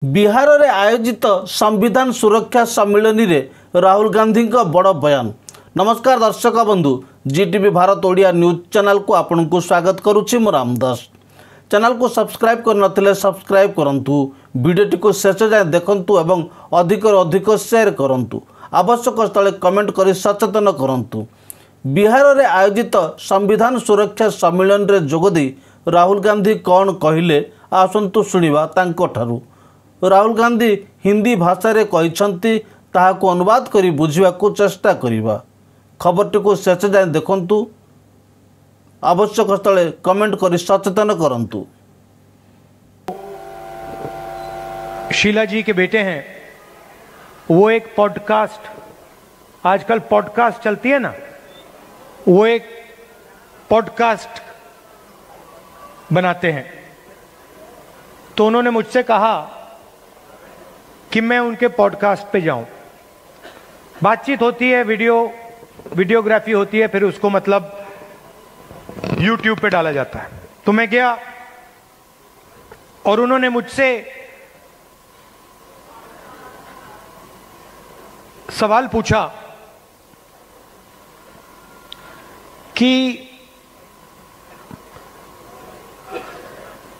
बिहार में आयोजित संविधान सुरक्षा सम्मेलन में राहुल गांधी का बड़ बयान। नमस्कार दर्शक बंधु, जीटीवी भारत ओडिया न्यूज चैनल को आपन को स्वागत करुच्ची मु रामदास। चैनल को सब्सक्राइब कर सब्सक्राइब करंतु, वीडियो को शेष जाए देखंतु एवं अधिक अधिक शेयर करंतु, आवश्यक स्थले कमेंट कर सचेतन करंतु। बिहार में आयोजित संविधान सुरक्षा सम्मेलन में जोगदी राहुल गांधी कौन कहले आसंतु शुणिबा तांको ठारू। राहुल गांधी हिंदी भाषा रे कहिसंती, ताहाको अनुवाद करी बुझिबा को चेष्टा करिबा। खबरटी को शेष जाए देखंतु, आवश्यक स्थले कमेंट करी सचेतन करंतु। शीला जी के बेटे हैं, वो एक पॉडकास्ट, आजकल पॉडकास्ट चलती है ना, वो एक पॉडकास्ट बनाते हैं। तो उन्होंने मुझसे कहा कि मैं उनके पॉडकास्ट पे जाऊं। बातचीत होती है, वीडियोग्राफी होती है, फिर उसको मतलब YouTube पे डाला जाता है। तो मैं गया और उन्होंने मुझसे सवाल पूछा कि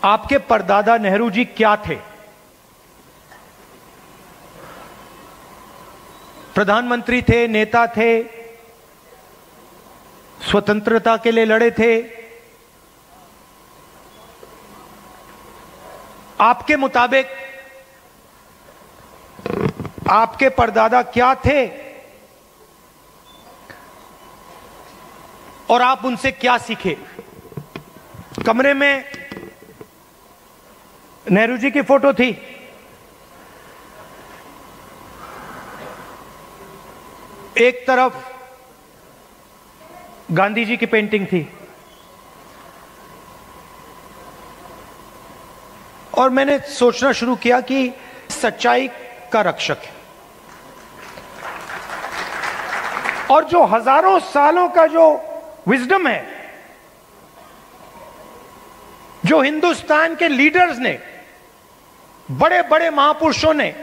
आपके परदादा नेहरू जी क्या थे? प्रधानमंत्री थे, नेता थे, स्वतंत्रता के लिए लड़े थे। आपके मुताबिक आपके परदादा क्या थे और आप उनसे क्या सीखे? कमरे में नेहरू जी की फोटो थी, एक तरफ गांधी जी की पेंटिंग थी, और मैंने सोचना शुरू किया कि सच्चाई का रक्षक है और जो हजारों सालों का जो विजडम है, जो हिंदुस्तान के लीडर्स ने, बड़े बड़े महापुरुषों ने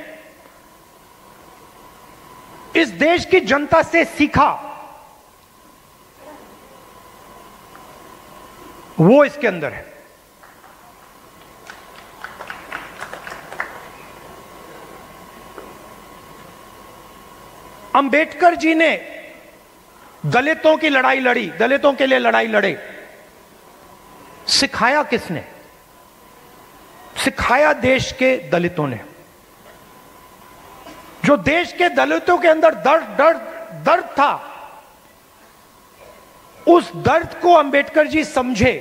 इस देश की जनता से सीखा, वो इसके अंदर है। अंबेडकर जी ने दलितों की लड़ाई लड़ी, दलितों के लिए लड़ाई लड़े। सिखाया किसने? सिखाया देश के दलितों ने। जो देश के दलितों के अंदर दर्द था, उस दर्द को अंबेडकर जी समझे,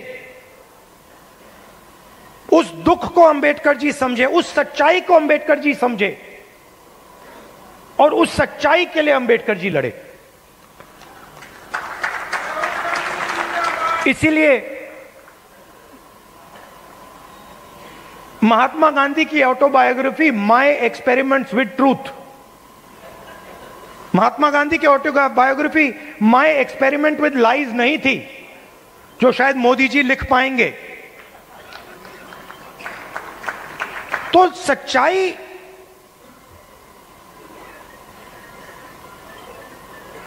उस दुख को अंबेडकर जी समझे, उस सच्चाई को अंबेडकर जी समझे, और उस सच्चाई के लिए अंबेडकर जी लड़े। इसीलिए महात्मा गांधी की autobiography my experiments with truth, Mahatma Gandhi की autobiography my experiment with lies नहीं थी, जो शायद मोदी जी लिख पाएंगे। तो सच्चाई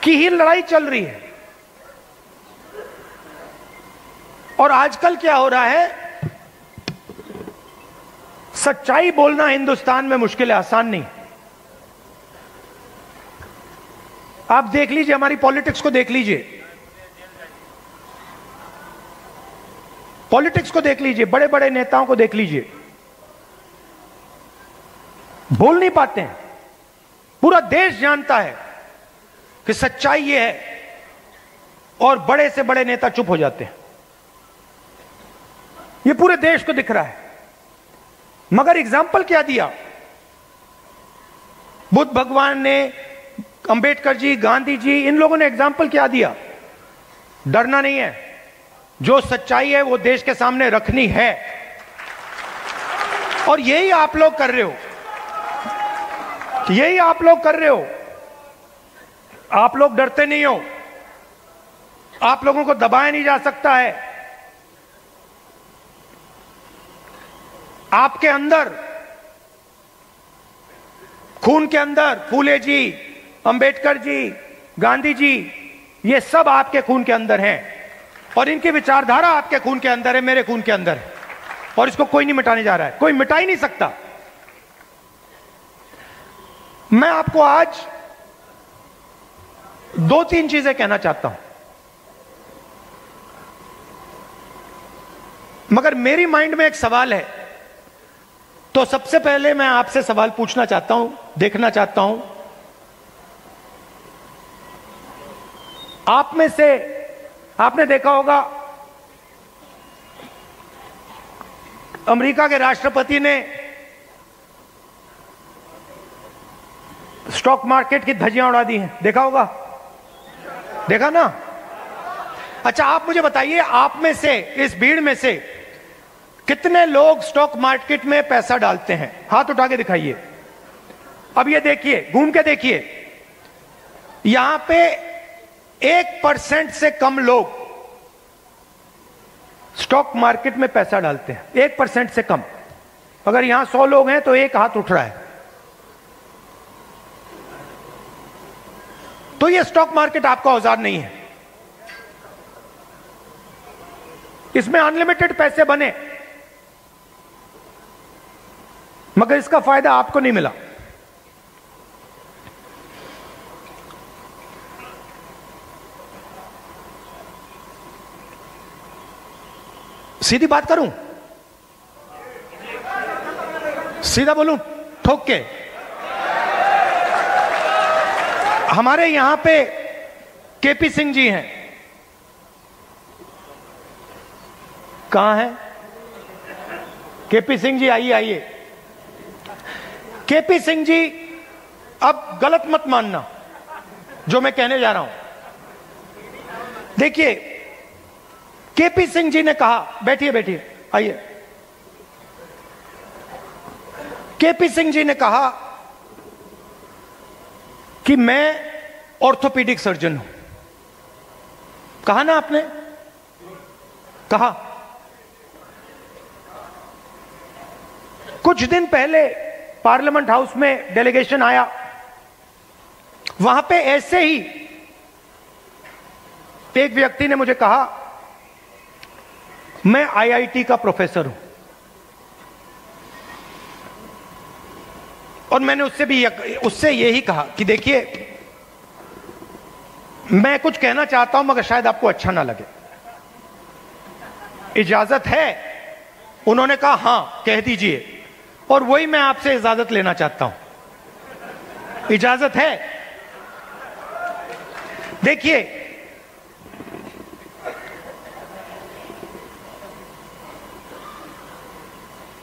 की ही लड़ाई चल रही है। और आजकल क्या हो रहा है, सच्चाई बोलना हिंदुस्तान में मुश्किल है, आसान नहीं। आप देख लीजिए, हमारी पॉलिटिक्स को देख लीजिए, पॉलिटिक्स को देख लीजिए, बड़े बड़े नेताओं को देख लीजिए, बोल नहीं पाते हैं। पूरा देश जानता है कि सच्चाई ये है, और बड़े से बड़े नेता चुप हो जाते हैं। ये पूरे देश को दिख रहा है। मगर एग्जाम्पल क्या दिया? बुद्ध भगवान ने, अंबेडकर जी, गांधी जी, इन लोगों ने एग्जाम्पल क्या दिया? डरना नहीं है, जो सच्चाई है वो देश के सामने रखनी है। और यही आप लोग कर रहे हो, यही आप लोग कर रहे हो। आप लोग डरते नहीं हो, आप लोगों को दबाया नहीं जा सकता है। आपके अंदर खून के अंदर फूले जी, अंबेडकर जी, गांधी जी, ये सब आपके खून के अंदर हैं और इनकी विचारधारा आपके खून के अंदर है, मेरे खून के अंदर है, और इसको कोई नहीं मिटाने जा रहा है, कोई मिटा ही नहीं सकता। मैं आपको आज 2-3 चीजें कहना चाहता हूं, मगर मेरी माइंड में एक सवाल है। तो सबसे पहले मैं आपसे सवाल पूछना चाहता हूं, देखना चाहता हूं, आप में से आपने देखा होगा अमेरिका के राष्ट्रपति ने स्टॉक मार्केट की धज्जियां उड़ा दी हैं, देखा होगा, देखा ना? अच्छा, आप मुझे बताइए, आप में से, इस भीड़ में से कितने लोग स्टॉक मार्केट में पैसा डालते हैं? हाथ उठा के दिखाइए। अब ये देखिए, घूम के देखिए, यहां पे 1% से कम लोग स्टॉक मार्केट में पैसा डालते हैं, 1% से कम। अगर यहां 100 लोग हैं तो एक हाथ उठ रहा है। तो ये स्टॉक मार्केट आपका औजार नहीं है, इसमें अनलिमिटेड पैसे बने, मगर इसका फायदा आपको नहीं मिला। सीधी बात करूं, सीधा बोलूं, ठोक के, हमारे यहां पे केपी सिंह जी हैं, कहां हैं केपी सिंह जी? आइए आइए। केपी सिंह जी, अब गलत मत मानना जो मैं कहने जा रहा हूं। देखिए, केपी सिंह जी ने कहा, बैठिए बैठिए, आइए। केपी सिंह जी ने कहा कि मैं ऑर्थोपेडिक सर्जन हूं। कहा ना आपने? कहा। कुछ दिन पहले पार्लियामेंट हाउस में डेलीगेशन आया, वहां पे ऐसे ही एक व्यक्ति ने मुझे कहा, मैं आईआईटी का प्रोफेसर हूं, और मैंने उससे यही कहा कि देखिए, मैं कुछ कहना चाहता हूं मगर शायद आपको अच्छा ना लगे, इजाजत है? उन्होंने कहा हां, कह दीजिए। और वही मैं आपसे इजाजत लेना चाहता हूं, इजाजत है? देखिए,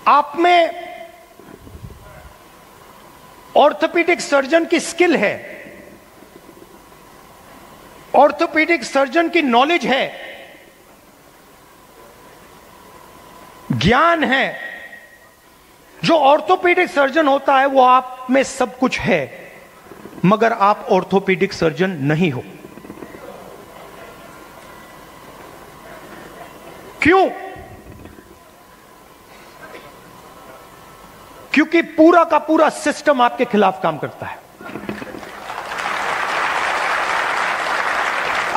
आप में ऑर्थोपेडिक सर्जन की स्किल है, ऑर्थोपेडिक सर्जन की नॉलेज है, ज्ञान है। जो ऑर्थोपेडिक सर्जन होता है वो आप में सब कुछ है, मगर आप ऑर्थोपेडिक सर्जन नहीं हो। क्यों? क्योंकि पूरा का पूरा सिस्टम आपके खिलाफ काम करता है।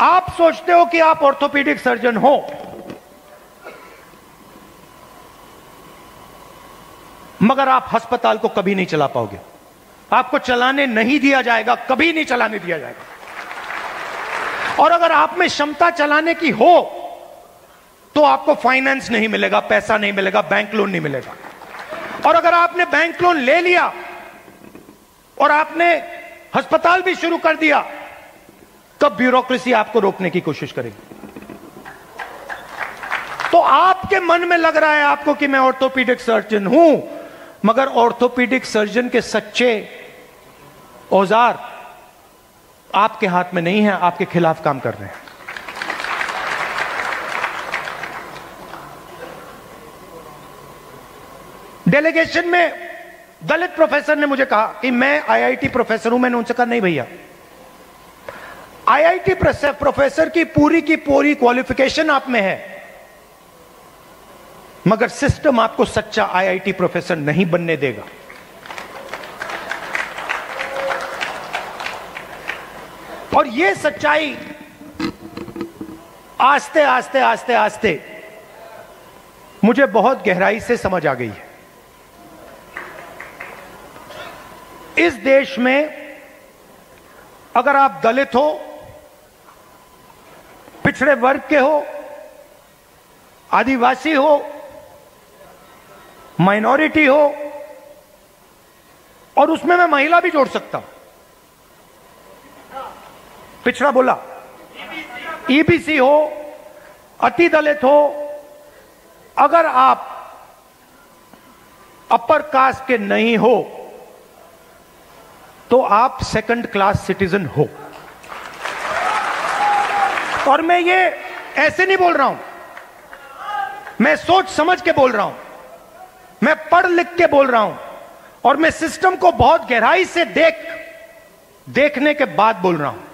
आप सोचते हो कि आप ऑर्थोपेडिक सर्जन हो, मगर आप अस्पताल को कभी नहीं चला पाओगे, आपको चलाने नहीं दिया जाएगा, कभी नहीं चलाने दिया जाएगा। और अगर आप में क्षमता चलाने की हो तो आपको फाइनेंस नहीं मिलेगा, पैसा नहीं मिलेगा, बैंक लोन नहीं मिलेगा। और अगर आपने बैंक लोन ले लिया और आपने अस्पताल भी शुरू कर दिया, तब ब्यूरोक्रेसी आपको रोकने की कोशिश करेगी। तो आपके मन में लग रहा है आपको कि मैं ऑर्थोपेडिक सर्जन हूं, मगर ऑर्थोपेडिक सर्जन के सच्चे औजार आपके हाथ में नहीं है, आपके खिलाफ काम कर रहे हैं। डेलीगेशन में दलित प्रोफेसर ने मुझे कहा कि मैं आईआईटी प्रोफेसर हूं। मैंने उनसे कहा नहीं भैया, आईआईटी प्रोफेसर की पूरी क्वालिफिकेशन आप में है, मगर सिस्टम आपको सच्चा आईआईटी प्रोफेसर नहीं बनने देगा। और ये सच्चाई आस्ते आस्ते आस्ते आस्ते मुझे बहुत गहराई से समझ आ गई है। इस देश में अगर आप दलित हो, पिछड़े वर्ग के हो, आदिवासी हो, माइनॉरिटी हो, और उसमें मैं महिला भी जोड़ सकता हूं, पिछड़ा बोला, ईबीसी हो, अति दलित हो, अगर आप अपर कास्ट के नहीं हो तो आप सेकंड क्लास सिटीजन हो। और मैं ये ऐसे नहीं बोल रहा हूं, मैं सोच समझ के बोल रहा हूं, मैं पढ़ लिख के बोल रहा हूं, और मैं सिस्टम को बहुत गहराई से देखने के बाद बोल रहा हूं।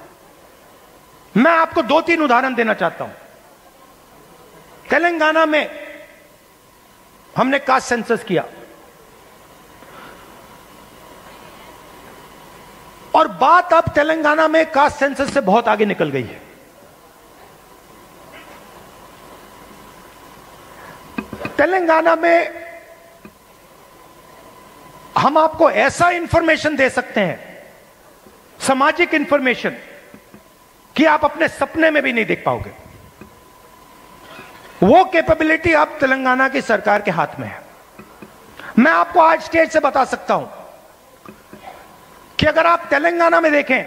मैं आपको 2-3 उदाहरण देना चाहता हूं। तेलंगाना में हमने कास्ट सेंसस किया और बात अब तेलंगाना में कास्ट सेंसस से बहुत आगे निकल गई है। तेलंगाना में हम आपको ऐसा इंफॉर्मेशन दे सकते हैं, सामाजिक इंफॉर्मेशन, कि आप अपने सपने में भी नहीं देख पाओगे। वो कैपेबिलिटी अब तेलंगाना की सरकार के हाथ में है। मैं आपको आज स्टेज से बता सकता हूं कि अगर आप तेलंगाना में देखें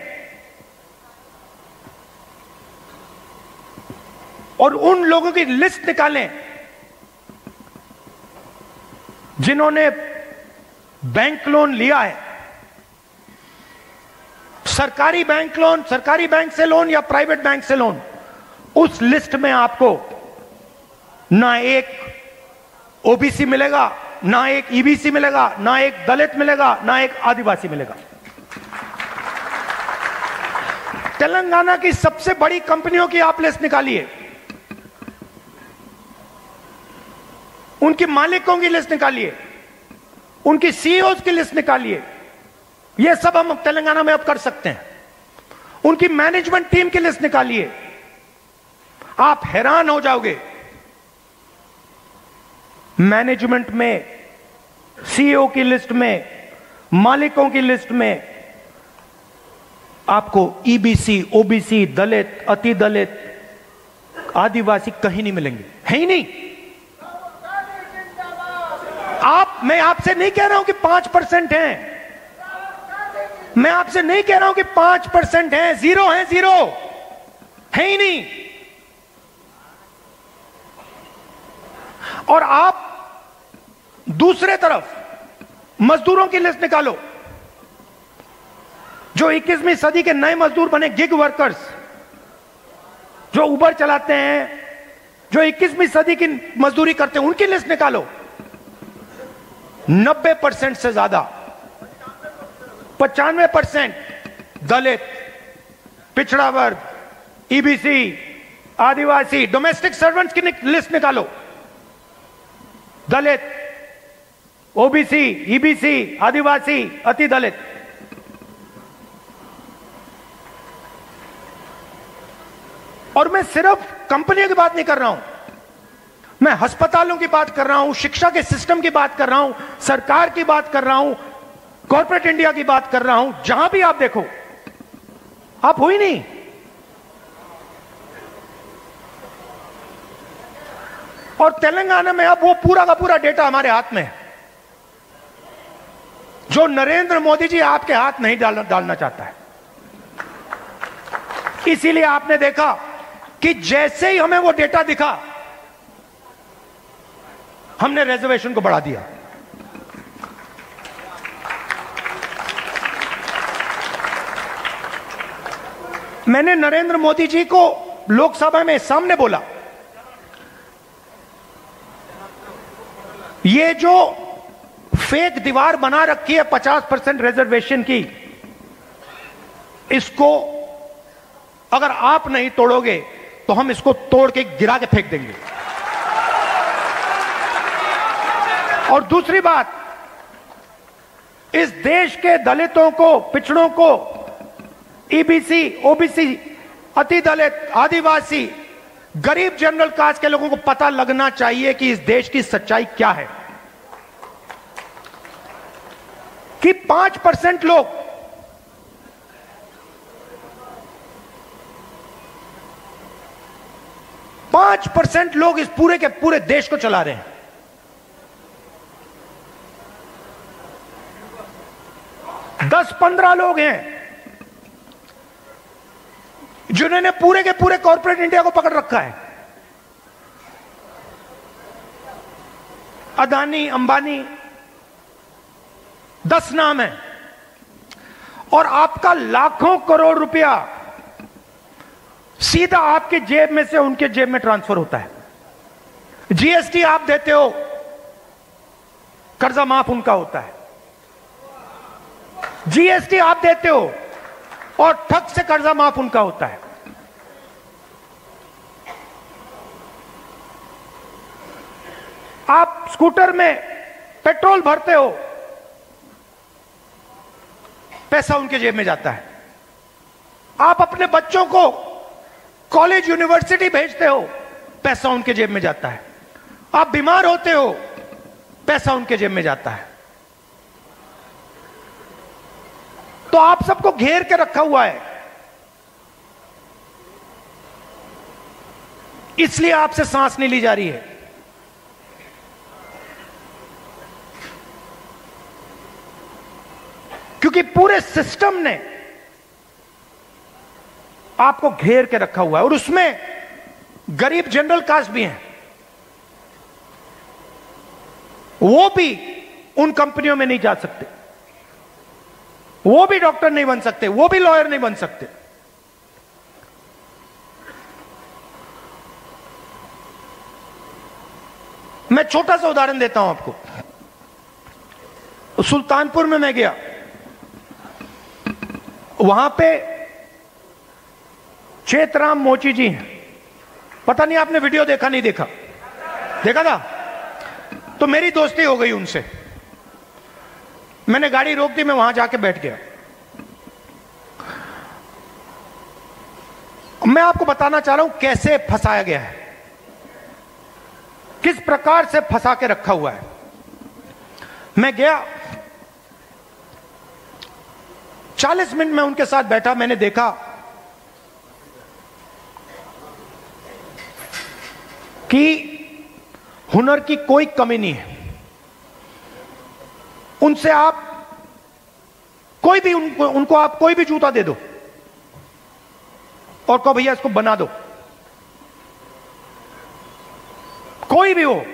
और उन लोगों की लिस्ट निकालें जिन्होंने बैंक लोन लिया है, सरकारी बैंक लोन, सरकारी बैंक से लोन या प्राइवेट बैंक से लोन, उस लिस्ट में आपको ना एक ओबीसी मिलेगा, ना एक ईबीसी मिलेगा, ना एक दलित मिलेगा, ना एक आदिवासी मिलेगा। तेलंगाना की सबसे बड़ी कंपनियों की आप लिस्ट निकालिए, उनके मालिकों की लिस्ट निकालिए, उनकी सीईओज की लिस्ट निकालिए। यह सब हम तेलंगाना में अब कर सकते हैं। उनकी मैनेजमेंट टीम की लिस्ट निकालिए, आप हैरान हो जाओगे। मैनेजमेंट में, सीईओ की लिस्ट में, मालिकों की लिस्ट में आपको ईबीसी, ओबीसी, दलित, अति दलित, आदिवासी कहीं नहीं मिलेंगे, है ही नहीं। मैं आपसे नहीं कह रहा हूं कि 5% हैं, मैं आपसे नहीं कह रहा हूं कि 5% हैं, 0 है, 0 है ही नहीं। और आप दूसरे तरफ मजदूरों की लिस्ट निकालो, जो 21वीं सदी के नए मजदूर बने, गिग वर्कर्स, जो उबर चलाते हैं, जो 21वीं सदी की मजदूरी करते हैं, उनकी लिस्ट निकालो। 90% से ज्यादा, 95% दलित, पिछड़ा वर्ग, ईबीसी, आदिवासी, डोमेस्टिक सर्वेंट्स की लिस्ट निकालो। दलित, ओबीसी, ईबीसी, आदिवासी, अति दलित। और मैं सिर्फ कंपनियों की बात नहीं कर रहा हूं, मैं अस्पतालों की बात कर रहा हूं, शिक्षा के सिस्टम की बात कर रहा हूं, सरकार की बात कर रहा हूं, कॉर्पोरेट इंडिया की बात कर रहा हूं। जहां भी आप देखो, आप हो ही नहीं। और तेलंगाना में अब वो पूरा का पूरा डेटा हमारे हाथ में है, जो नरेंद्र मोदी जी आपके हाथ नहीं डालना चाहता है। इसीलिए आपने देखा कि जैसे ही हमें वो डेटा दिखा, हमने रिजर्वेशन को बढ़ा दिया। मैंने नरेंद्र मोदी जी को लोकसभा में सामने बोला, ये जो फेक दीवार बना रखी है 50% रिजर्वेशन की, इसको अगर आप नहीं तोड़ोगे तो हम इसको तोड़ के गिरा के फेंक देंगे। और दूसरी बात, इस देश के दलितों को, पिछड़ों को ईबीसी, ओबीसी, अति दलित, आदिवासी, गरीब जनरल कास्ट के लोगों को पता लगना चाहिए कि इस देश की सच्चाई क्या है, कि 5% लोग इस पूरे के पूरे देश को चला रहे हैं। दस 15 लोग हैं जिन्होंने पूरे के पूरे कॉर्पोरेट इंडिया को पकड़ रखा है। अदानी, अंबानी, 10 नाम है, और आपका लाखों करोड़ रुपया सीधा आपके जेब में से उनके जेब में ट्रांसफर होता है। जीएसटी आप देते हो, कर्जा माफ उनका होता है। जीएसटी आप देते हो और ठग से कर्जा माफ उनका होता है। आप स्कूटर में पेट्रोल भरते हो, पैसा उनके जेब में जाता है। आप अपने बच्चों को कॉलेज यूनिवर्सिटी भेजते हो, पैसा उनके जेब में जाता है। आप बीमार होते हो, पैसा उनके जेब में जाता है। तो आप सबको घेर के रखा हुआ है, इसलिए आपसे सांस नहीं ली जा रही है। क्योंकि पूरे सिस्टम ने आपको घेर के रखा हुआ है, और उसमें गरीब जनरल कास्ट भी हैं। वो भी उन कंपनियों में नहीं जा सकते, वो भी डॉक्टर नहीं बन सकते, वो भी लॉयर नहीं बन सकते। मैं छोटा सा उदाहरण देता हूं आपको। सुल्तानपुर में मैं गया, वहां पे चेतराम मोची जी हैं। पता नहीं आपने वीडियो देखा नहीं देखा? देखा था? तो मेरी दोस्ती हो गई उनसे। मैंने गाड़ी रोक दी, मैं वहां जाके बैठ गया। मैं आपको बताना चाह रहा हूं कैसे फंसाया गया है, किस प्रकार से फंसा के रखा हुआ है। मैं गया, 40 मिनट में उनके साथ बैठा। मैंने देखा कि हुनर की कोई कमी नहीं है। उनसे आप कोई भी उनको आप कोई भी जूता दे दो और कहो भैया इसको बना दो, कोई भी हो,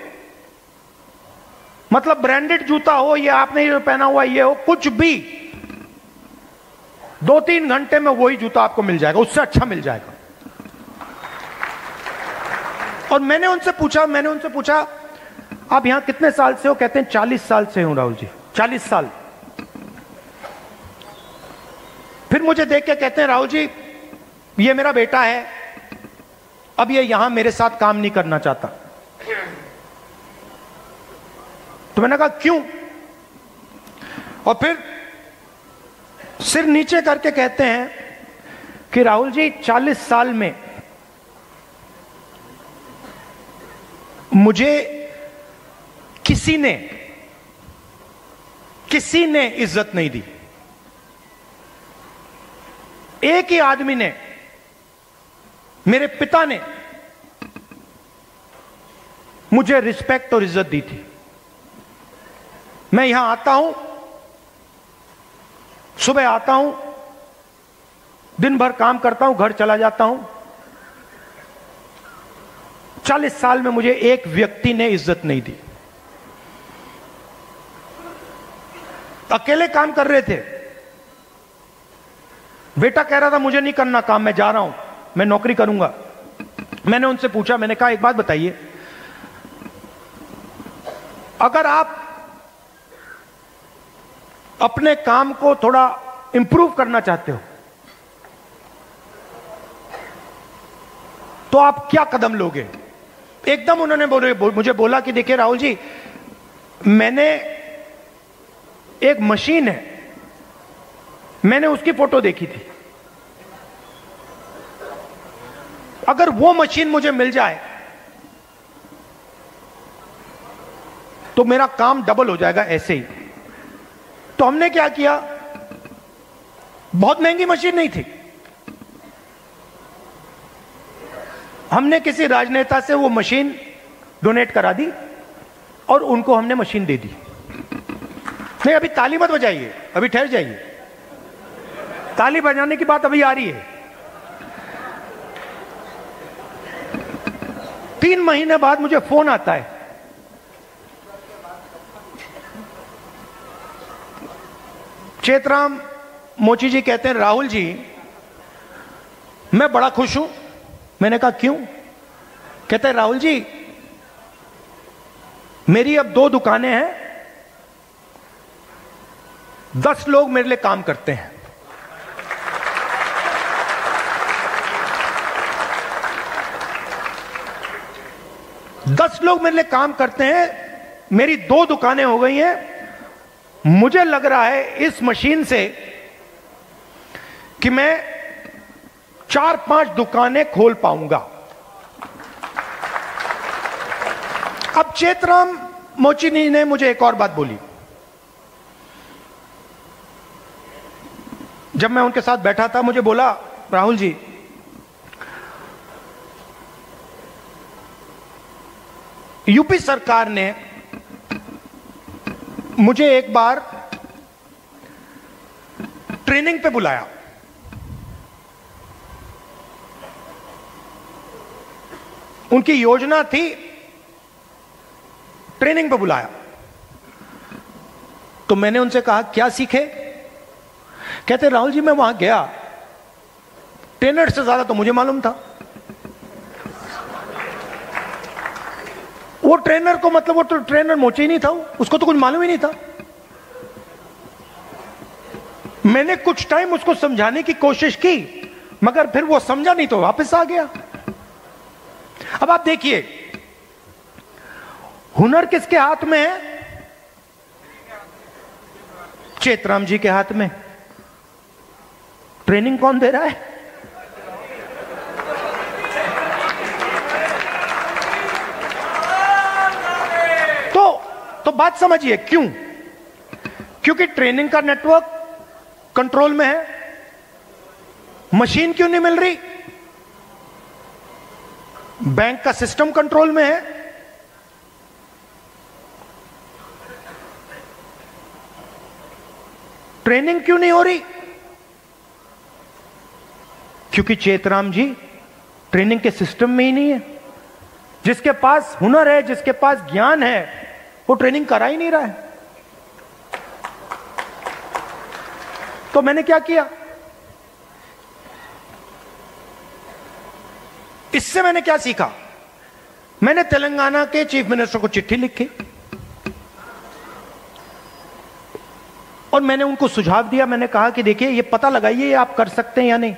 मतलब ब्रांडेड जूता हो, ये आपने ये पहना हुआ ये हो, कुछ भी, 2-3 घंटे में वही जूता आपको मिल जाएगा, उससे अच्छा मिल जाएगा। और मैंने उनसे पूछा आप यहां कितने साल से हो? कहते हैं 40 साल से हूं राहुल जी, 40 साल। फिर मुझे देख के कहते हैं राहुल जी ये मेरा बेटा है, अब ये यहां मेरे साथ काम नहीं करना चाहता। तो मैंने कहा क्यों? और फिर सिर नीचे करके कहते हैं कि राहुल जी 40 साल में मुझे किसी ने इज्जत नहीं दी। एक ही आदमी ने, मेरे पिता ने मुझे रिस्पेक्ट और इज्जत दी थी। मैं यहां आता हूं, सुबह आता हूं, दिन भर काम करता हूं, घर चला जाता हूं। 40 साल में मुझे एक व्यक्ति ने इज्जत नहीं दी। अकेले काम कर रहे थे। बेटा कह रहा था मुझे नहीं करना काम, मैं जा रहा हूं, मैं नौकरी करूंगा। मैंने उनसे पूछा, मैंने कहा एक बात बताइए, अगर आप अपने काम को थोड़ा इंप्रूव करना चाहते हो तो आप क्या कदम लोगे? एकदम उन्होंने मुझे बोला कि देखिए राहुल जी, मैंने एक मशीन है, मैंने उसकी फोटो देखी थी, अगर वो मशीन मुझे मिल जाए तो मेरा काम डबल हो जाएगा ऐसे ही। तो हमने क्या किया, बहुत महंगी मशीन नहीं थी, हमने किसी राजनेता से वो मशीन डोनेट करा दी और उनको हमने मशीन दे दी। नहीं, अभी ताली मत बजाइए, अभी ठहर जाइए, ताली बजाने की बात अभी आ रही है। 3 महीने बाद मुझे फोन आता है, चेतराम मोची जी कहते हैं, राहुल जी मैं बड़ा खुश हूं। मैंने कहा क्यों? कहते हैं, राहुल जी मेरी अब 2 दुकानें हैं, 10 लोग मेरे लिए काम करते हैं। दस लोग मेरे लिए काम करते हैं, मेरी 2 दुकानें हो गई हैं। मुझे लग रहा है इस मशीन से कि मैं 4-5 दुकानें खोल पाऊंगा। अब चेतराम मोची ने मुझे एक और बात बोली। जब मैं उनके साथ बैठा था, मुझे बोला, राहुल जी यूपी सरकार ने मुझे एक बार ट्रेनिंग पे बुलाया। उनकी योजना थी, ट्रेनिंग पे बुलाया। तो मैंने उनसे कहा क्या सीखे? कहते राहुल जी मैं वहां गया, ट्रेनर से ज्यादा तो मुझे मालूम था। वो ट्रेनर को मतलब वो तो ट्रेनर मोची ही नहीं था, उसको तो कुछ मालूम ही नहीं था। मैंने कुछ टाइम उसको समझाने की कोशिश की, मगर फिर वो समझा नहीं तो वापस आ गया। अब आप देखिए, हुनर किसके हाथ में है? चेतराम जी के हाथ में। ट्रेनिंग कौन दे रहा है? तो बात समझिए क्यों? क्योंकि ट्रेनिंग का नेटवर्क कंट्रोल में है। मशीन क्यों नहीं मिल रही? बैंक का सिस्टम कंट्रोल में है। ट्रेनिंग क्यों नहीं हो रही? क्योंकि चेतराम जी ट्रेनिंग के सिस्टम में ही नहीं है। जिसके पास हुनर है, जिसके पास ज्ञान है, वो ट्रेनिंग करा ही नहीं रहा है। तो मैंने क्या किया? इससे मैंने क्या सीखा? मैंने तेलंगाना के चीफ मिनिस्टर को चिट्ठी लिखी और मैंने उनको सुझाव दिया। मैंने कहा कि देखिए, ये पता लगाइए ये आप कर सकते हैं या नहीं।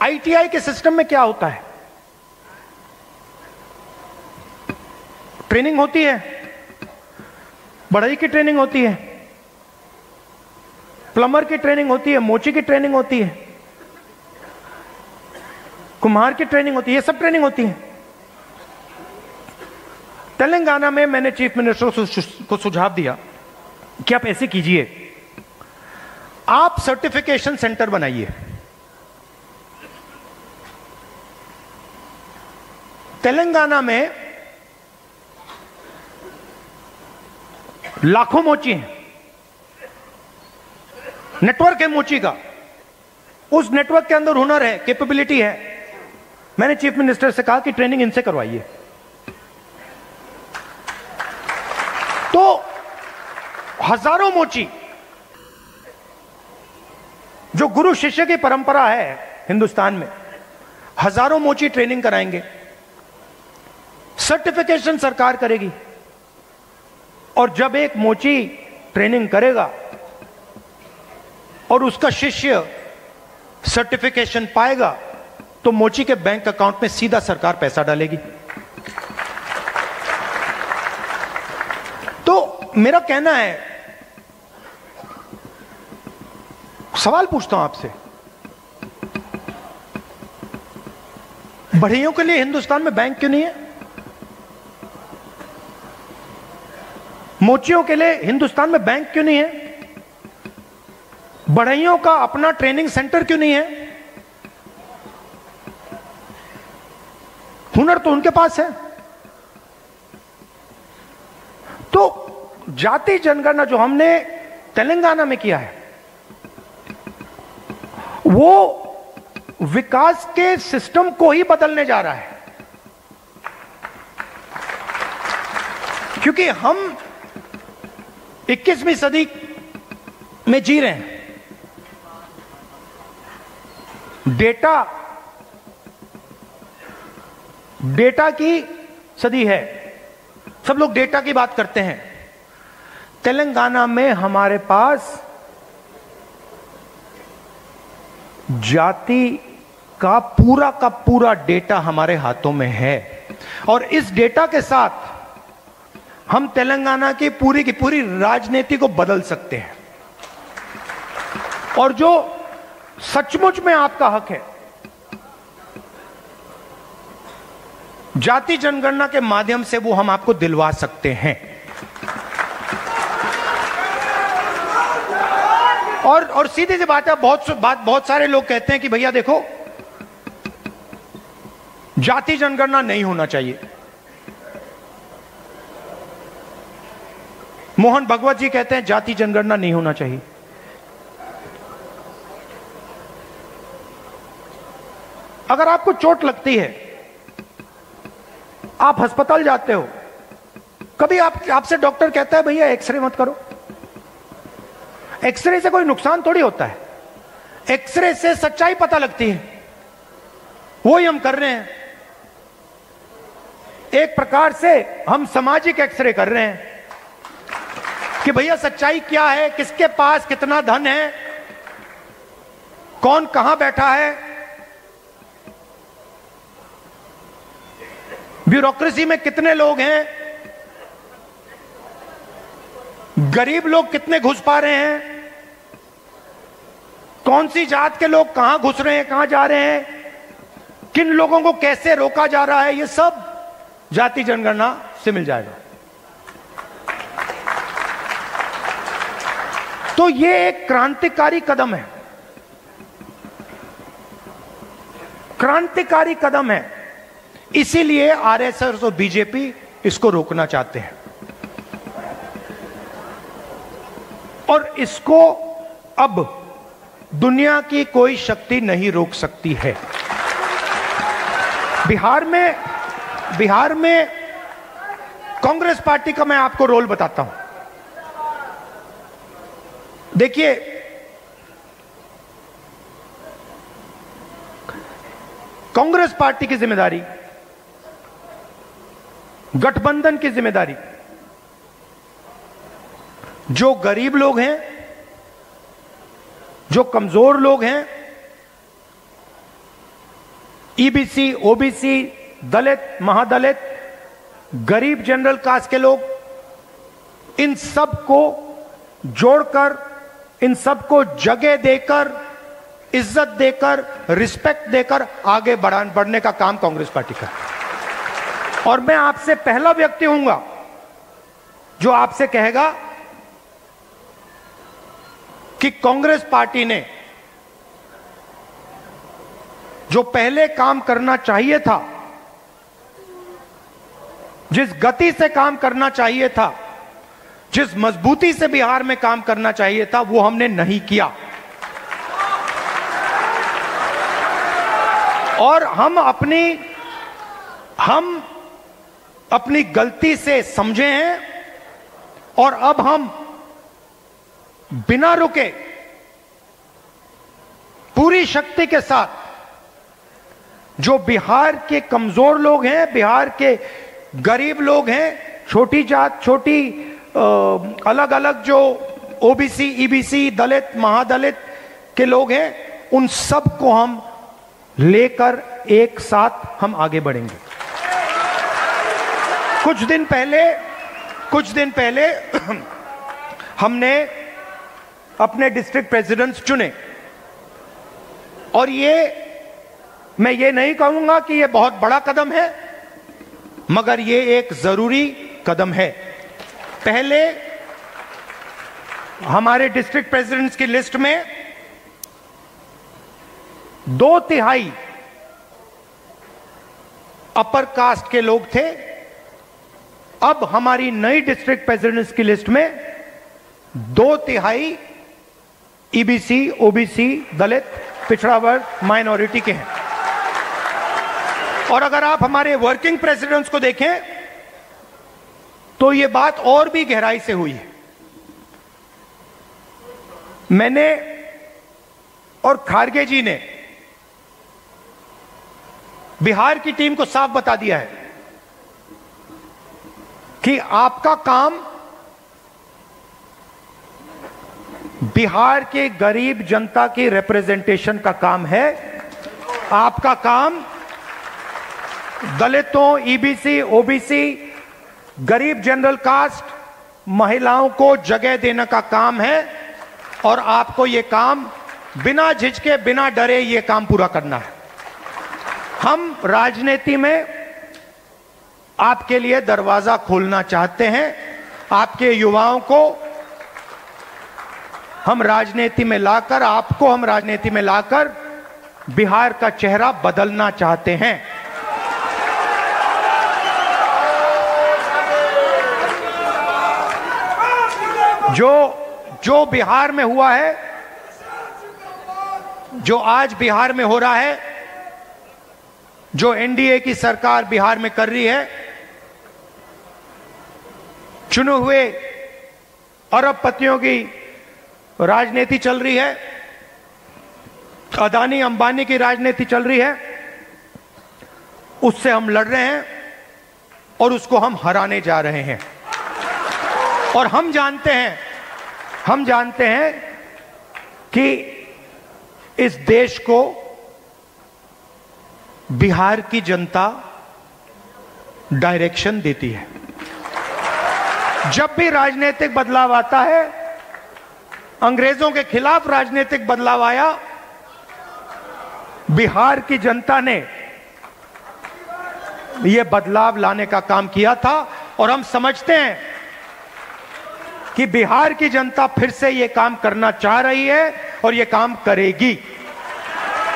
आईटीआई के सिस्टम में क्या होता है? ट्रेनिंग होती है, बढ़ई की ट्रेनिंग होती है, प्लम्बर की ट्रेनिंग होती है, मोची की ट्रेनिंग होती है, कुम्हार की ट्रेनिंग होती है, ये सब ट्रेनिंग होती है। तेलंगाना में मैंने चीफ मिनिस्टर को सुझाव दिया कि आप ऐसे कीजिए, आप सर्टिफिकेशन सेंटर बनाइए। तेलंगाना में लाखों मोची हैं, नेटवर्क है मोची का, उस नेटवर्क के अंदर हुनर है, कैपेबिलिटी है। मैंने चीफ मिनिस्टर से कहा कि ट्रेनिंग इनसे करवाइए। तो हजारों मोची, जो गुरु शिष्य की परंपरा है हिंदुस्तान में, हजारों मोची ट्रेनिंग कराएंगे। सर्टिफिकेशन सरकार करेगी और जब एक मोची ट्रेनिंग करेगा और उसका शिष्य सर्टिफिकेशन पाएगा तो मोची के बैंक अकाउंट में सीधा सरकार पैसा डालेगी। तो मेरा कहना है, सवाल पूछता हूं आपसे, बढ़इयों के लिए हिंदुस्तान में बैंक क्यों नहीं है? मोचियों के लिए हिंदुस्तान में बैंक क्यों नहीं है? बढ़इयों का अपना ट्रेनिंग सेंटर क्यों नहीं है? हुनर तो उनके पास है। तो जाति जनगणना जो हमने तेलंगाना में किया है, वो विकास के सिस्टम को ही बदलने जा रहा है। क्योंकि हम 21वीं सदी में जी रहे हैं। डेटा की सदी है। सब लोग डेटा की बात करते हैं। तेलंगाना में हमारे पास जाति का पूरा डेटा हमारे हाथों में है, और इस डेटा के साथ हम तेलंगाना की पूरी राजनीति को बदल सकते हैं। और जो सचमुच में आपका हक है, जाति जनगणना के माध्यम से वो हम आपको दिलवा सकते हैं। और सीधी सी बात है, बहुत सारे लोग कहते हैं कि भैया देखो, जाति जनगणना नहीं होना चाहिए। मोहन भगवत जी कहते हैं जाति जनगणना नहीं होना चाहिए। अगर आपको चोट लगती है, आप अस्पताल जाते हो, कभी आपसे डॉक्टर कहता है भैया एक्सरे मत करो। एक्सरे से कोई नुकसान थोड़ी होता है। एक्सरे से सच्चाई पता लगती है। वो ही हम कर रहे हैं। एक प्रकार से हम सामाजिक एक्सरे कर रहे हैं कि भैया सच्चाई क्या है, किसके पास कितना धन है, कौन कहां बैठा है, ब्यूरोक्रेसी में कितने लोग हैं, गरीब लोग कितने घुस पा रहे हैं, कौन सी जात के लोग कहां घुस रहे हैं, कहां जा रहे हैं, किन लोगों को कैसे रोका जा रहा है, ये सब जाति जनगणना से मिल जाएगा। तो ये एक क्रांतिकारी कदम है। क्रांतिकारी कदम है। इसीलिए आरएसएस और बीजेपी इसको रोकना चाहते हैं, और इसको अब दुनिया की कोई शक्ति नहीं रोक सकती है। बिहार में कांग्रेस पार्टी का मैं आपको रोल बताता हूं। देखिए, कांग्रेस पार्टी की जिम्मेदारी, गठबंधन की जिम्मेदारी, जो गरीब लोग हैं, जो कमजोर लोग हैं, ईबीसी, ओबीसी, दलित, महादलित, गरीब जनरल कास्ट के लोग, इन सब को जोड़कर, इन सबको जगह देकर, इज्जत देकर, रिस्पेक्ट देकर आगे बढ़ने का काम कांग्रेस पार्टी का। और मैं आपसे पहला व्यक्ति हूंगा जो आपसे कहेगा कि कांग्रेस पार्टी ने जो पहले काम करना चाहिए था, जिस गति से काम करना चाहिए था, जिस मजबूती से बिहार में काम करना चाहिए था, वो हमने नहीं किया। और हम अपनी गलती से समझे हैं, और अब हम बिना रुके पूरी शक्ति के साथ जो बिहार के कमजोर लोग हैं, बिहार के गरीब लोग हैं, छोटी जात, छोटी अलग अलग जो ओबीसी, ईबीसी, दलित, महादलित के लोग हैं, उन सब को हम लेकर एक साथ हम आगे बढ़ेंगे। कुछ दिन पहले हमने अपने डिस्ट्रिक्ट प्रेसिडेंट्स चुने, और ये मैं ये नहीं कहूंगा कि ये बहुत बड़ा कदम है, मगर ये एक जरूरी कदम है। पहले हमारे डिस्ट्रिक्ट प्रेसिडेंट्स की लिस्ट में 2/3 अपर कास्ट के लोग थे। अब हमारी नई डिस्ट्रिक्ट प्रेसिडेंट्स की लिस्ट में 2/3 ईबीसी, ओबीसी, दलित, पिछड़ा वर्ग, माइनॉरिटी के हैं। और अगर आप हमारे वर्किंग प्रेसिडेंट्स को देखें तो यह बात और भी गहराई से हुई है। मैंने और खारगे जी ने बिहार की टीम को साफ बता दिया है कि आपका काम बिहार के गरीब जनता की रिप्रेजेंटेशन का काम है। आपका काम दलितों, ईबीसी, ओबीसी, गरीब जनरल कास्ट, महिलाओं को जगह देने का काम है। और आपको यह काम बिना झिझके, बिना डरे यह काम पूरा करना है। हम राजनीति में आपके लिए दरवाजा खोलना चाहते हैं। आपके युवाओं को हम राजनीति में लाकर, आपको हम राजनीति में लाकर बिहार का चेहरा बदलना चाहते हैं। जो बिहार में हुआ है, जो आज बिहार में हो रहा है, जो एनडीए की सरकार बिहार में कर रही है, चुने हुए अरबपतियों की राजनीति चल रही है, अदानी अंबानी की राजनीति चल रही है, उससे हम लड़ रहे हैं और उसको हम हराने जा रहे हैं। और हम जानते हैं कि इस देश को बिहार की जनता डायरेक्शन देती है। जब भी राजनीतिक बदलाव आता है, अंग्रेजों के खिलाफ राजनीतिक बदलाव आया, बिहार की जनता ने यह बदलाव लाने का काम किया था। और हम समझते हैं कि बिहार की जनता फिर से यह काम करना चाह रही है और यह काम करेगी।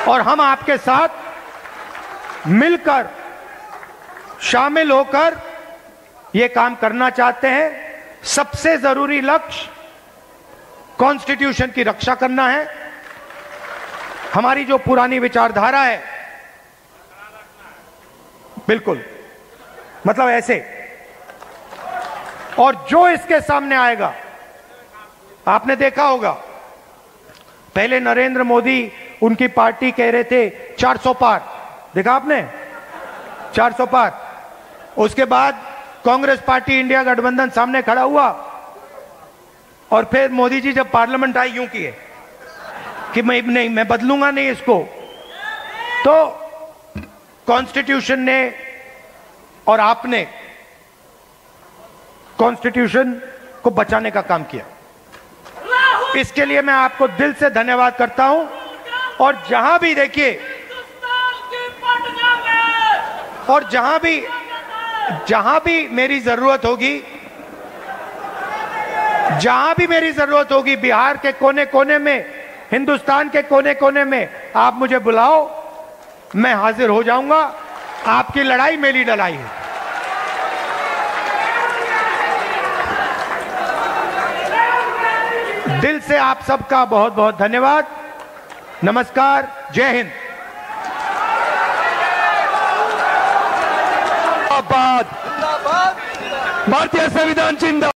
और हम आपके साथ मिलकर, शामिल होकर यह काम करना चाहते हैं। सबसे जरूरी लक्ष्य कॉन्स्टिट्यूशन की रक्षा करना है। हमारी जो पुरानी विचारधारा है, बिल्कुल मतलब ऐसे, और जो इसके सामने आएगा, आपने देखा होगा पहले नरेंद्र मोदी, उनकी पार्टी कह रहे थे 400 पार, देखा आपने 400 पार। उसके बाद कांग्रेस पार्टी, इंडिया गठबंधन सामने खड़ा हुआ और फिर मोदी जी जब पार्लियामेंट आई, यूं किए कि मैं बदलूंगा नहीं इसको। तो कॉन्स्टिट्यूशन ने और आपने कॉन्स्टिट्यूशन को बचाने का काम किया। इसके लिए मैं आपको दिल से धन्यवाद करता हूं। और जहां भी देखिए, और जहां भी मेरी जरूरत होगी, बिहार के कोने कोने में, हिंदुस्तान के कोने कोने में आप मुझे बुलाओ, मैं हाजिर हो जाऊंगा। आपकी लड़ाई मेरी लड़ाई है। दिल से आप सबका बहुत बहुत धन्यवाद। नमस्कार, जय हिंद। भारतीय संविधान जिंदाबाद।